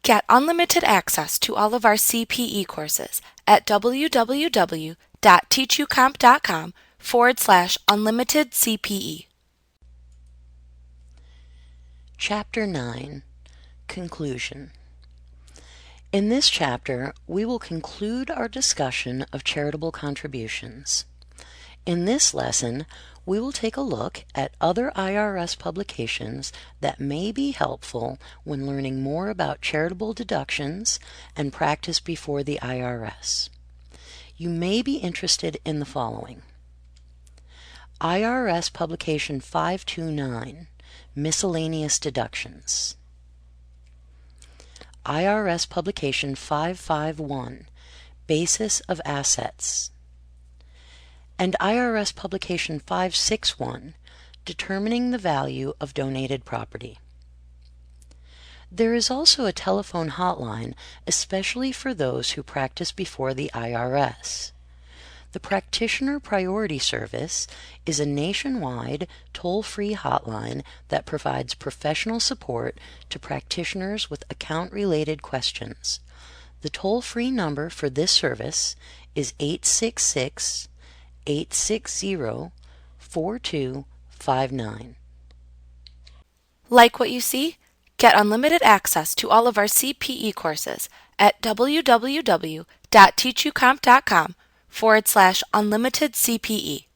Get unlimited access to all of our CPE courses at www.teachucomp.com/unlimited CPE. Chapter 9, Conclusion. In this chapter, we will conclude our discussion of charitable contributions. In this lesson, we will take a look at other IRS publications that may be helpful when learning more about charitable deductions and practice before the IRS. You may be interested in the following: IRS Publication 529, Miscellaneous Deductions; IRS Publication 551, Basis of Assets; and IRS Publication 561, Determining the Value of Donated Property. There is also a telephone hotline especially for those who practice before the IRS. The Practitioner Priority Service is a nationwide, toll-free hotline that provides professional support to practitioners with account-related questions. The toll-free number for this service is 866-860-4259. Like what you see? Get unlimited access to all of our CPE courses at www.teachucomp.com/unlimited CPE.